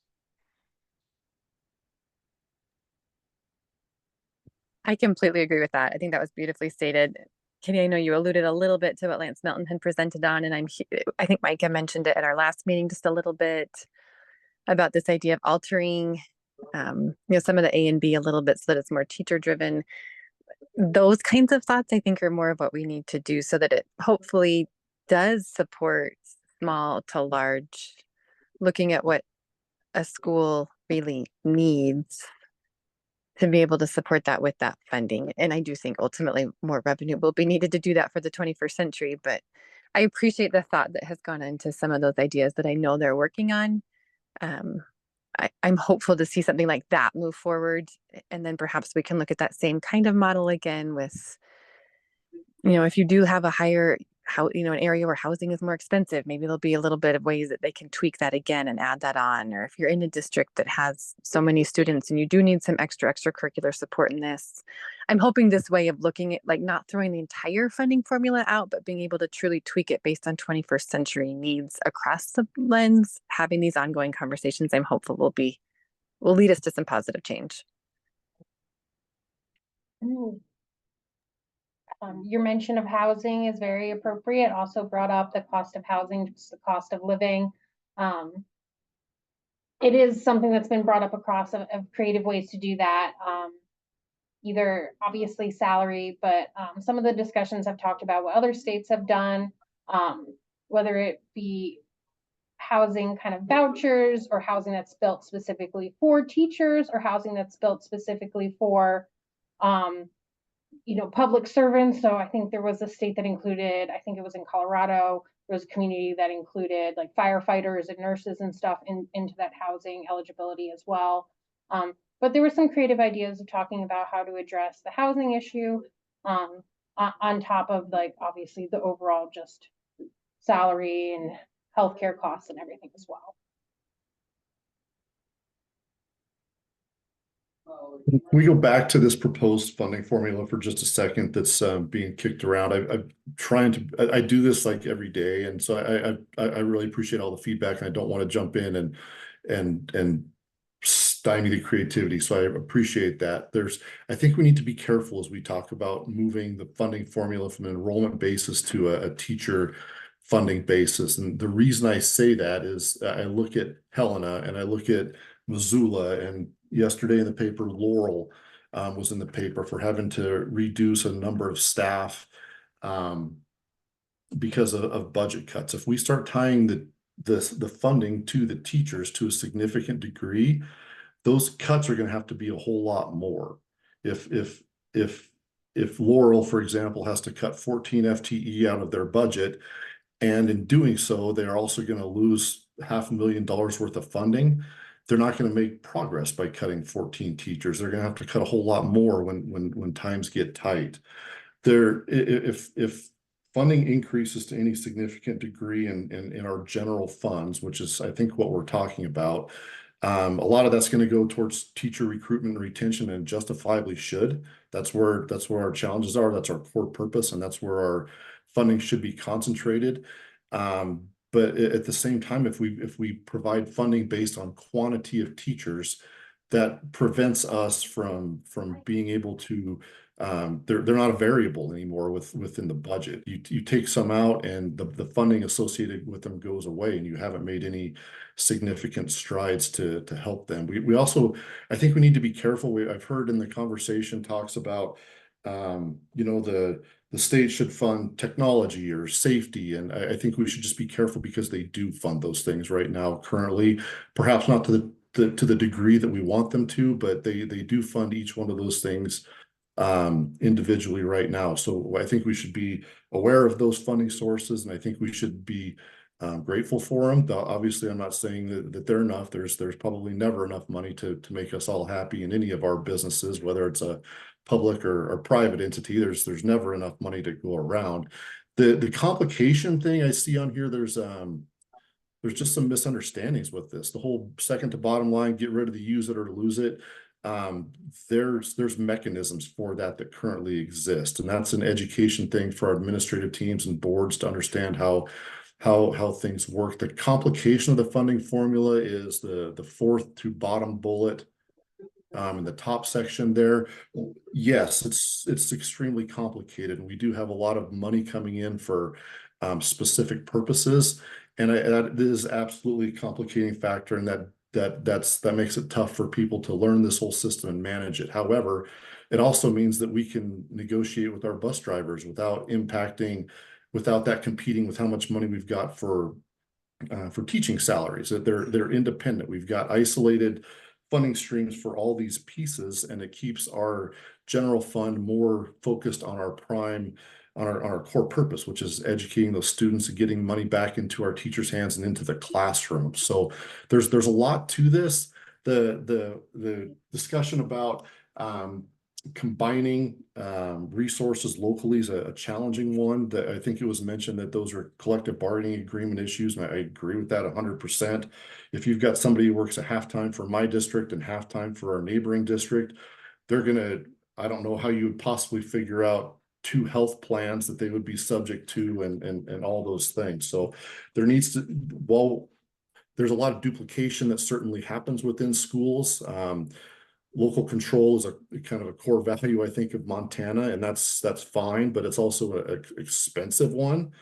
I completely agree with that. I think that was beautifully stated. Kenny, I know you alluded a little bit to what Lance Melton had presented on, and I think Micah mentioned it at our last meeting just a little bit about this idea of altering some of the A and B a little bit so that it's more teacher driven. Those kinds of thoughts, I think, are more of what we need to do so that it hopefully does support small to large, looking at what a school really needs to be able to support that with that funding. And I do think ultimately more revenue will be needed to do that for the 21st century. But I appreciate the thought that has gone into some of those ideas that I know they're working on. I'm hopeful to see something like that move forward. And then perhaps we can look at that same kind of model again with, if you do have a higher, an area where housing is more expensive, maybe there'll be a little bit of ways that they can tweak that again and add that on. Or if you're in a district that has so many students and you do need some extracurricular support in this, I'm hoping this way of looking at, like, not throwing the entire funding formula out, but being able to truly tweak it based on 21st century needs across the lens, having these ongoing conversations, I'm hopeful will lead us to some positive change. Your mention of housing is very appropriate. Also brought up the cost of housing, just the cost of living. It is something that's been brought up across of creative ways to do that. Either obviously salary, but some of the discussions have talked about what other states have done, whether it be housing kind of vouchers, or housing that's built specifically for teachers, or housing that's built specifically for public servants. So I think there was a state that included, I think it was in Colorado, there was a community that included like firefighters and nurses and stuff into that housing eligibility as well. But there were some creative ideas of talking about how to address the housing issue on top of, like, obviously the overall just salary and healthcare costs and everything as well. We go back to this proposed funding formula for just a second that's being kicked around. I'm trying to, I do this like every day. And so I really appreciate all the feedback, and I don't want to jump in and stymie the creativity. So I appreciate that. I think we need to be careful as we talk about moving the funding formula from an enrollment basis to a teacher funding basis. And the reason I say that is I look at Helena and I look at Missoula, and yesterday in the paper, Laurel was in the paper for having to reduce a number of staff because of budget cuts. If we start tying the funding to the teachers to a significant degree, those cuts are going to have to be a whole lot more. If Laurel, for example, has to cut 14 FTE out of their budget, and in doing so, they're also going to lose $500,000 worth of funding, they're not going to make progress by cutting 14 teachers. They're going to have to cut a whole lot more when times get tight. If funding increases to any significant degree in our general funds, which is, I think, what we're talking about, a lot of that's going to go towards teacher recruitment and retention, and justifiably should. That's where our challenges are. That's our core purpose, and that's where our funding should be concentrated. But at the same time, if we provide funding based on quantity of teachers, that prevents us from being able to, they're not a variable anymore within the budget. You take some out and the funding associated with them goes away, and you haven't made any significant strides to help them. We also, I think we need to be careful. I've heard in the conversation talks about, you know, the state should fund technology or safety, and I think we should just be careful, because they do fund those things right now currently, perhaps not to the degree that we want them to, but they do fund each one of those things individually right now. So I think we should be aware of those funding sources, and I think we should be grateful for them. Obviously, I'm not saying that they're enough. There's probably never enough money to make us all happy in any of our businesses, whether it's a public or private entity. There's never enough money to go around. The complication thing I see on here, there's just some misunderstandings with this. The whole second to bottom line, get rid of the use it or lose it. There's mechanisms for that currently exist, and that's an education thing for our administrative teams and boards to understand how things work. The complication of the funding formula is the fourth to bottom bullet in the top section there. Yes, it's extremely complicated, and we do have a lot of money coming in for specific purposes, and that is absolutely a complicating factor, and that makes it tough for people to learn this whole system and manage it. However, it also means that we can negotiate with our bus drivers without that competing with how much money we've got for teaching salaries. That they're independent. We've got isolated funding streams for all these pieces, and it keeps our general fund more focused on our core purpose, which is educating those students and getting money back into our teachers' hands and into the classroom. So there's a lot to this. The discussion about combining resources locally is a challenging one. That I think it was mentioned that those are collective bargaining agreement issues, and I agree with that 100%. If you've got somebody who works a half-time for my district and half-time for our neighboring district, I don't know how you would possibly figure out two health plans that they would be subject to, and all those things. So there's a lot of duplication that certainly happens within schools. Local control is a kind of a core value, I think, of Montana, and that's fine, but it's also an expensive one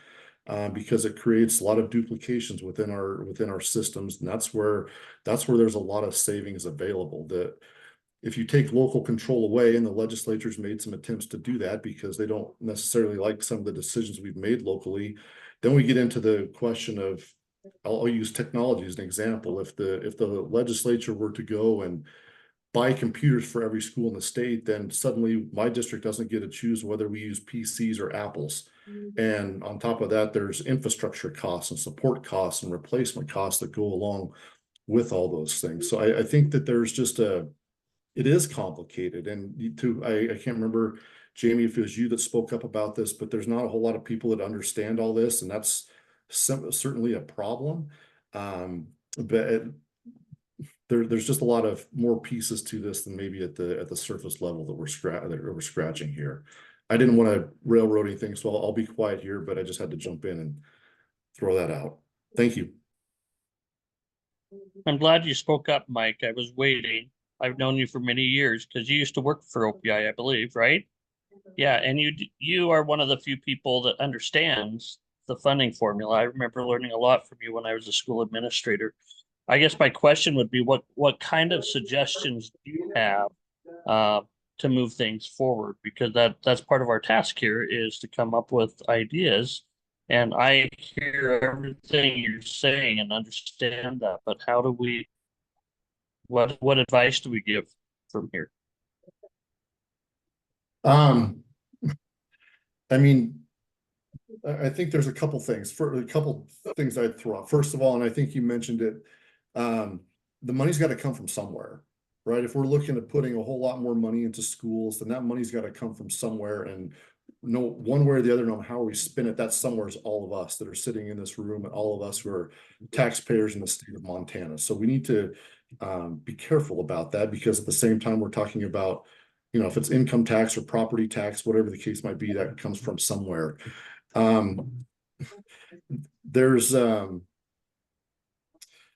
because it creates a lot of duplications within our systems, and that's where there's a lot of savings available. That if you take local control away, and the legislature's made some attempts to do that because they don't necessarily like some of the decisions we've made locally, then we get into the question of, I'll use technology as an example. If the legislature were to go and buy computers for every school in the state, then suddenly my district doesn't get to choose whether we use PCs or Apples. And on top of that, there's infrastructure costs and support costs and replacement costs that go along with all those things. So I think that there's just it is complicated. And I can't remember, Jamie, if it was you that spoke up about this, but there's not a whole lot of people that understand all this, and that's certainly a problem. But there's just a lot of more pieces to this than maybe at the surface level that we're scratching here. I didn't want to railroad anything, so I'll be quiet here, but I just had to jump in and throw that out. Thank you. I'm glad you spoke up, Mike. I was waiting. I've known you for many years because you used to work for OPI, I believe, right? Yeah, and you are one of the few people that understands the funding formula. I remember learning a lot from you when I was a school administrator. I guess my question would be, what kind of suggestions do you have to move things forward? Because that's part of our task here, is to come up with ideas. And I hear everything you're saying and understand that, but how do we, what advice do we give from here? I mean, I think there's a couple things I'd throw out. First of all, and I think you mentioned it, the money's got to come from somewhere, right? If we're looking at putting a whole lot more money into schools, then that money's got to come from somewhere. And no one way or the other, no matter how we spin it, that somewhere is all of us that are sitting in this room and all of us who are taxpayers in the state of Montana. So we need to be careful about that, because at the same time, we're talking about, you know, if it's income tax or property tax, whatever the case might be, that comes from somewhere. There's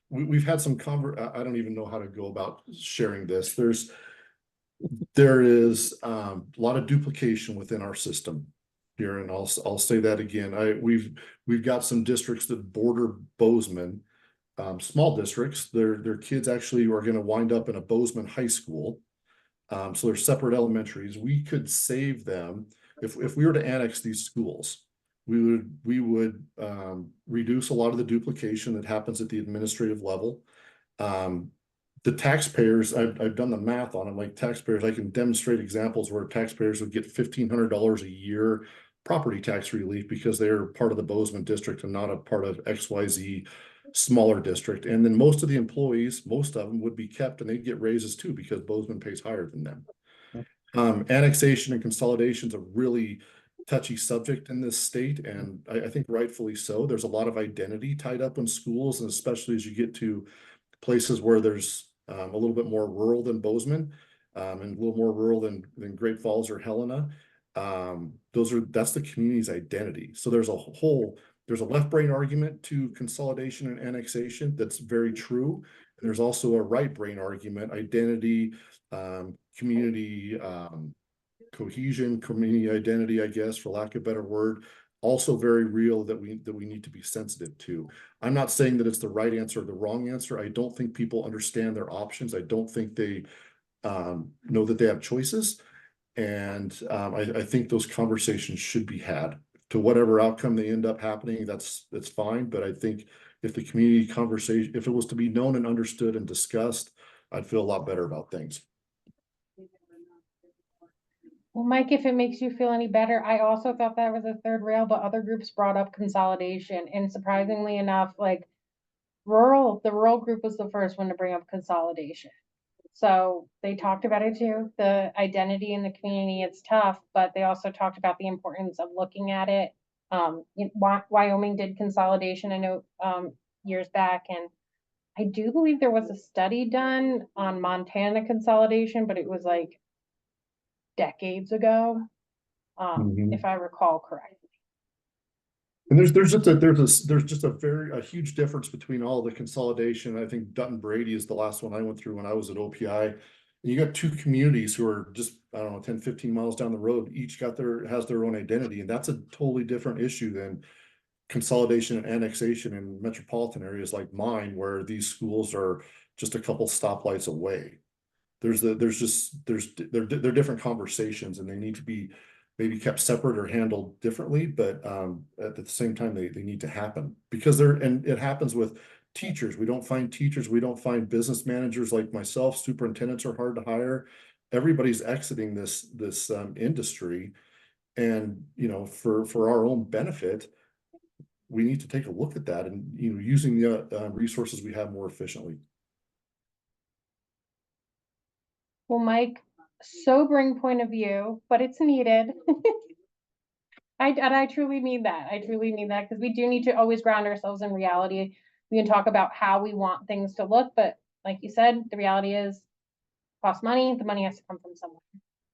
we've had some I don't even know how to go about sharing this. There is a lot of duplication within our system here, and I'll say that again. We've got some districts that border Bozeman, small districts. Their kids actually are going to wind up in a Bozeman high school. So they're separate elementaries. We could save them if we were to annex these schools. We would reduce a lot of the duplication that happens at the administrative level. The taxpayers, I've done the math on it. Like taxpayers, I can demonstrate examples where taxpayers would get $1,500 a year property tax relief because they're part of the Bozeman district and not a part of XYZ smaller district. And then most of the employees, most of them would be kept, and they'd get raises too because Bozeman pays higher than them. Annexation and consolidation is a really touchy subject in this state, and I think rightfully so. There's a lot of identity tied up in schools, and especially as you get to places where there's a little bit more rural than Bozeman, and a little more rural than Great Falls or Helena. That's the community's identity. So there's a left brain argument to consolidation and annexation that's very true. And there's also a right brain argument, identity, community, cohesion, community identity, I guess, for lack of a better word, also very real, that we need to be sensitive to. I'm not saying that it's the right answer or the wrong answer. I don't think people understand their options. I don't think they know that they have choices. And I think those conversations should be had. To whatever outcome they end up happening, that's fine. But I think if the community conversation, if it was to be known and understood and discussed, I'd feel a lot better about things. Well, Mike, if it makes you feel any better, I also thought that was a third rail, but other groups brought up consolidation. And surprisingly enough, like the rural group was the first one to bring up consolidation. So they talked about it too. The identity in the community, it's tough, but they also talked about the importance of looking at it. Wyoming did consolidation, I know, years back, and I do believe there was a study done on Montana consolidation, but it was like decades ago, if I recall correctly. And there's just a huge difference between all the consolidation. I think Dutton Brady is the last one I went through when I was at OPI. And you got two communities who are just, I don't know, 10, 15 miles down the road, each has their own identity. And that's a totally different issue than consolidation and annexation in metropolitan areas like mine, where these schools are just a couple stoplights away. They're different conversations, and they need to be maybe kept separate or handled differently, but at the same time, they need to happen, because and it happens with teachers. We don't find teachers, we don't find business managers like myself. Superintendents are hard to hire. Everybody's exiting this industry, and for our own benefit, we need to take a look at that and using the resources we have more efficiently. Well, Mike, sobering point of view, but it's needed. I truly mean that. I truly mean that, because we do need to always ground ourselves in reality. We can talk about how we want things to look, but like you said, the reality is it costs money. The money has to come from somewhere.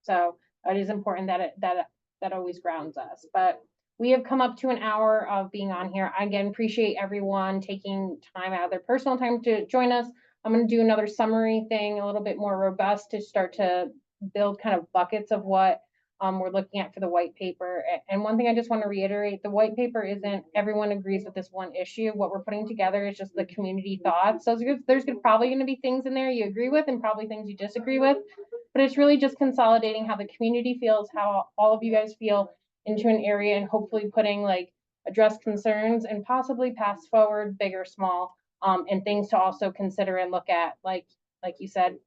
So it is important that always grounds us. But we have come up to an hour of being on here. I again appreciate everyone taking time out of their personal time to join us. I'm going to do another summary thing, a little bit more robust, to start to build kind of buckets of what we're looking at for the white paper. And one thing I just want to reiterate, the white paper isn't everyone agrees with this one issue. What we're putting together is just the community thoughts. So there's probably going to be things in there you agree with and probably things you disagree with, but it's really just consolidating how the community feels, how all of you guys feel, into an area, and hopefully putting like address concerns and possibly pass forward, big or small, and things to also consider and look at, like you said,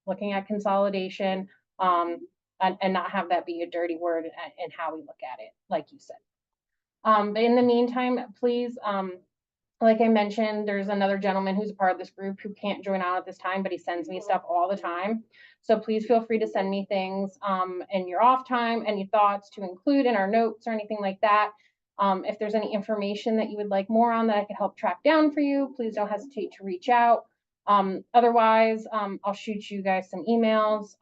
looking at consolidation, and not have that be a dirty word in how we look at it, like you said. But in the meantime, please, Like I mentioned, there's another gentleman who's a part of this group who can't join on at this time, but he sends me stuff all the time. So please feel free to send me things in your off time, any thoughts to include in our notes or anything like that. If there's any information that you would like more on that I could help track down for you, please don't hesitate to reach out. Otherwise, I'll shoot you guys some emails,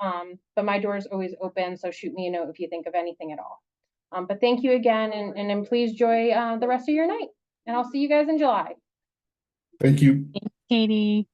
but my door is always open, so shoot me a note if you think of anything at all. But thank you again, and then please enjoy the rest of your night, and I'll see you guys in July. Thank you. Katie.